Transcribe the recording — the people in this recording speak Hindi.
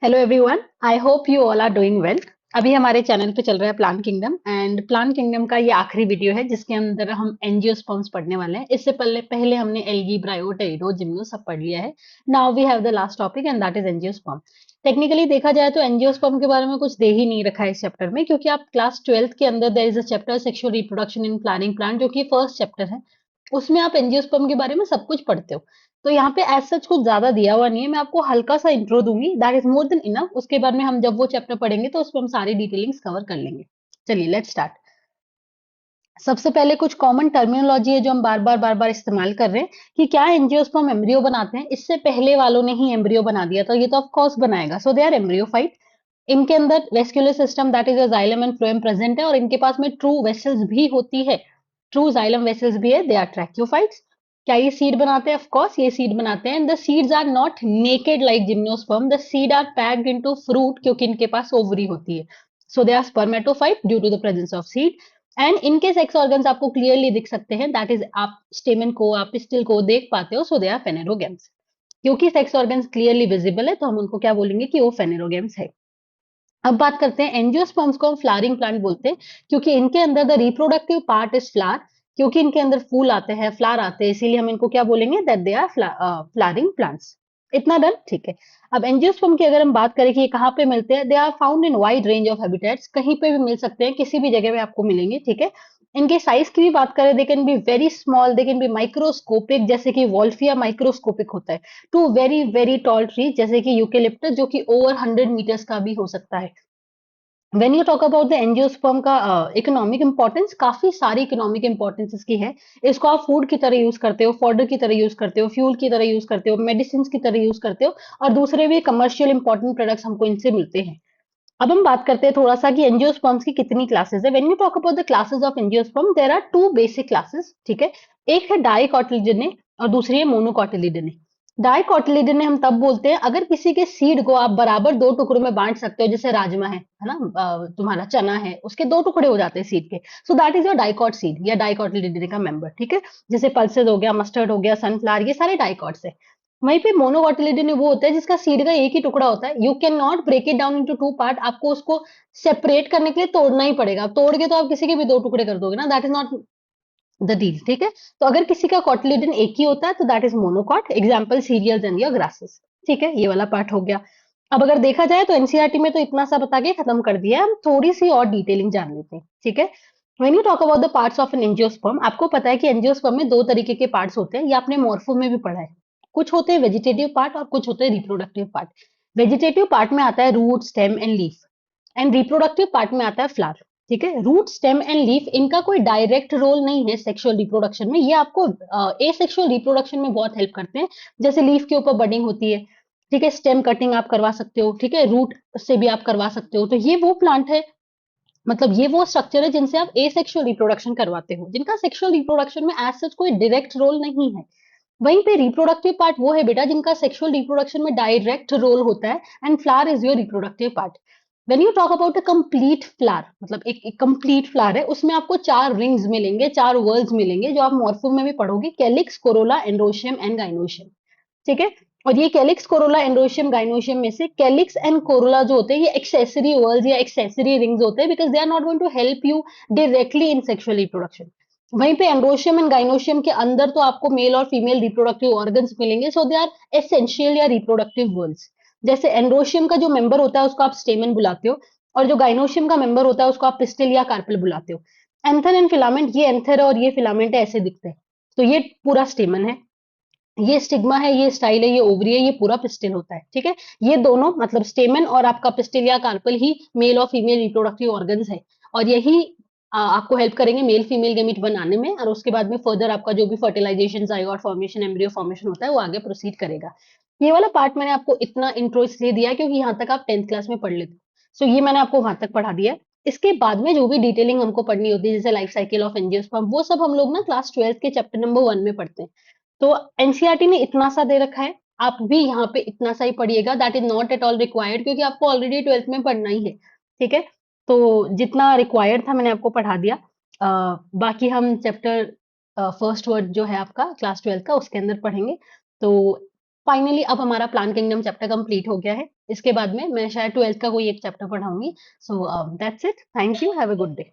Hello everyone, I hope you all are doing well. अभी हमारे चैनल पे चल रहा है plan kingdom and plan kingdom का ये आखिरी वीडियो है जिसके अंदर हम एंजियोस्पर्म्स पढ़ने वाले हैं। इससे पहले पहले हमने एल्गी, ब्रायो, टेरिडो, जिम्नो सब पढ़ लिया है। Now we have the last topic and that is angiosperm. Technically देखा जाए तो एंजियोस्पर्म के बारे में कुछ दे ही नहीं रखा है इस चैप्टर में, क्योंकि आप क्लास 12th के अंदर there is a chapter sexual reproduction in planning plant, जो कि फर्स्ट चैप्टर है। उसमें आप एंजियोस्पर्म के बारे में सब कुछ पढ़ते हो। तो यहाँ पे एज सच कुछ ज्यादा दिया हुआ नहीं है। मैं आपको हल्का सा इंट्रो दूंगी, that is more than enough. उसके बाद में हम जब वो चैप्टर पढ़ेंगे तो उसमें हम सारी डिटेलिंग्स कवर कर लेंगे। चलिए लेट्स स्टार्ट। सबसे पहले कुछ कॉमन टर्मिनोलॉजी है जो हम बार बार इस्तेमाल कर रहे हैं कि क्या एंजियोस्पर्म एम्ब्रियो बनाते हैं। इससे पहले वालों ने ही एम्ब्रियो बना दिया था, ये तो ऑफ कोर्स बनाएगा, सो दे आर एम्ब्रियोफाइट। इनके अंदर vascular system that is a xylem and phloem present है, और इनके पास में ट्रू वेसल्स भी होती है। ट्रू जाइलम वेसल्स भी है। They are tracheophytes. क्या ये सीड बनाते हैं? ऑफ कोर्स ये सीड बनाते हैं। The seeds are not naked like gymnosperm, the seed are packed into fruit, क्योंकि इनके पास ओवरी होती है। So they are spermatophyte due to the presence of seed. And इनके सेक्स ऑर्गन्स आपको क्लियरली दिख सकते हैं, दैट इज आप स्टेमन को, आप पिस्टिल को देख पाते हो, सो दे आर फेनेरोगेम्स। क्योंकि सेक्स ऑर्गन्स क्लियरली विजिबल है तो हम उनको क्या बोलेंगे कि वो फेनेरोगेम्स है। अब बात करते हैं एंजियोस्पर्म्स को हम फ्लावरिंग प्लांट बोलते हैं, क्योंकि इनके अंदर the reproductive part is flower. क्योंकि इनके अंदर फूल आते हैं, फ्लावर आते हैं, इसीलिए हम इनको क्या बोलेंगे, that they are flowering plants. इतना डन, ठीक है। अब एंजियोस्पर्म की अगर हम बात करें कि ये कहाँ पे मिलते हैं, they are found in wide range of habitats. कहीं पे भी मिल सकते हैं, किसी भी जगह पे आपको मिलेंगे, ठीक है। इनके साइज की भी बात करें, they can be very small, they can be microscopic, जैसे कि वॉल्फिया माइक्रोस्कोपिक होता है, to very very tall tree जैसे कि यूकेलिप्टस, जो कि ओवर 100 मीटर्स का भी हो सकता है। When you talk about the angiosperm का इकोनॉमिक इंपॉर्टेंस, काफी सारी इकोनॉमिक इंपॉर्टेंस इसकी है। इसको आप फूड की तरह यूज करते हो, फॉडर की तरह यूज करते हो, फ्यूल की तरह यूज करते हो, मेडिसिन की तरह यूज करते हो, और दूसरे भी कमर्शियल इंपॉर्टेंट प्रोडक्ट्स हमको इनसे मिलते हैं। अब हम बात करते हैं थोड़ा सा कि एंजियोस्पर्म्स की कितनी क्लासेस है। When you talk about the classes of angiosperm, there are two basic classes, ठीक है। एक है डाइकोटिलिडोने और दूसरी है मोनोकोटिलिडोने। डाइकोटिलिडोने हम तब बोलते हैं अगर किसी के सीड को आप बराबर दो टुकड़ों में बांट सकते हो, जैसे राजमा है ना, तुम्हारा चना है, उसके दो टुकड़े हो जाते हैं सीड के, so that is your dicot seed या डाइकोटिलिडोने का मेंबर, ठीक है। जैसे पल्सेस हो गया, मस्टर्ड हो गया, सनफ्लावर, ये सारे डाइकॉट्स है। वहीं पे मोनोकोटिलिडोन वो होता है जिसका सीड का एक ही टुकड़ा होता है। You can not break it down into two part, आपको उसको सेपरेट करने के लिए तोड़ना ही पड़ेगा। तोड़ के तो आप किसी के भी दो टुकड़े कर दोगे ना, that is not the deal, ठीक है। तो अगर किसी का कोटिलिडन एक ही होता है तो that is monocot. Example cereals and your grasses, ठीक है। ये वाला पार्ट हो गया। अब अगर देखा जाए तो एनसीईआरटी में तो इतना सा बता के खत्म कर दिया है, हम थोड़ी सी और डिटेलिंग जान लेते हैं, ठीक है। When you talk about the parts of an angiosperm, आपको पता है कि एंजियोस्पर्म में दो तरीके के पार्ट्स होते हैं, ये आपने मॉर्फो में भी पढ़ा है। कुछ होते हैं वेजिटेटिव पार्ट और कुछ होते हैं रिप्रोडक्टिव पार्ट। वेजिटेटिव पार्ट में आता है root, stem and leaf, and reproductive part में आता है फ्लावर, ठीक है। रूट, स्टेम एंड लीफ, इनका कोई डायरेक्ट रोल नहीं है सेक्सुअल रिप्रोडक्शन में। ये आपको एसेक्सुअल रिप्रोडक्शन में बहुत हेल्प करते हैं। जैसे लीफ के ऊपर बडिंग होती है, ठीक है, स्टेम कटिंग आप करवा सकते हो, ठीक है, रूट से भी आप करवा सकते हो। तो ये वो प्लांट है, मतलब ये वो स्ट्रक्चर है जिनसे आप एसेक्सुअल रिप्रोडक्शन करवाते हो, जिनका सेक्सुअल रिप्रोडक्शन में एज सच कोई डायरेक्ट रोल नहीं है। वहीं पे रिप्रोडक्टिव पार्ट वो है बेटा जिनका सेक्सुअल रिप्रोडक्शन में डायरेक्ट रोल होता है, and flower is your reproductive part. When you talk about a complete flower, मतलब एक कंप्लीट फ्लावर है, उसमें आपको चार रिंग्स मिलेंगे, चार वर्ल्स मिलेंगे, जो आप मॉर्फो में भी पढ़ोगे, calyx, Corolla, androecium and gynoecium, ठीक है। और ये कैलिक्स, कोरोला, एंड्रोशियम, गाइनोशियम में से कैलिक्स एंड कोरोला जो होते हैं, ये एक्सेसरी वर्ल्स या एक्सेसरी रिंग्स होते हैं, because they are not going to help you directly in sexual reproduction. वहीं पे एंड्रोशियम एंड गाइनोशियम के अंदर तो आपको मेल और फीमेल रिप्रोडक्टिव ऑर्गन्स मिलेंगे, सो दे आर एसेंशियल या रिप्रोडक्टिव वर्ल्स। जैसे एंड्रोशियम का जो मेंबर होता है उसको आप स्टेमन बुलाते हो, और जो गाइनोशियम का मेंबर होता है उसको आप पिस्टिल या कार्पेल बुलाते हो। एंथर एंड फिलामेंट, ये एंथर और ये फिलामेंट ऐसे दिखते हैं। तो ये पूरा स्टेमन है, ये स्टिग्मा है, ये स्टाइल है, ये ओवरी है, ये पूरा पिस्टिल होता है, ठीक है। ये दोनों मतलब स्टेमन और आपका पिस्टिल या कार्पल ही मेल और फीमेल रिप्रोडक्टिव ऑर्गन्स है, और यही आपको हेल्प करेंगे मेल फीमेल गेमीट बनाने में, और उसके बाद में फर्दर आपका जो भी fertilisation, zygote formation, embryo formation होता है वो आगे प्रोसीड करेगा। ये वाला पार्ट मैंने आपको इतना इंट्रो इसलिए दिया क्योंकि यहाँ तक आप 10th क्लास में पढ़ लेते, सो ये मैंने आपको वहां तक पढ़ा दिया है। इसके बाद में जो भी डिटेलिंग हमको पढ़नी होती है, जैसे लाइफ साइकिल ऑफ एंजियोस्पर्म, वो सब हम लोग ना क्लास 12th के चैप्टर नंबर 1 में पढ़ते हैं। तो एनसीईआरटी ने इतना सा दे रखा है, आप भी यहाँ पे इतना सा ही पढ़िएगा, that is not at all required, क्योंकि आपको ऑलरेडी 12th में पढ़ना ही है, ठीक है। तो जितना रिक्वायर्ड था मैंने आपको पढ़ा दिया। बाकी हम चैप्टर फर्स्ट वर्ड जो है आपका क्लास 12th का, उसके अंदर पढ़ेंगे। तो फाइनली अब हमारा प्लांट किंगडम चैप्टर कंप्लीट हो गया है। इसके बाद में मैं शायद 12th का कोई एक चैप्टर पढ़ाऊंगी। So that's it. Thank you. Have a good day.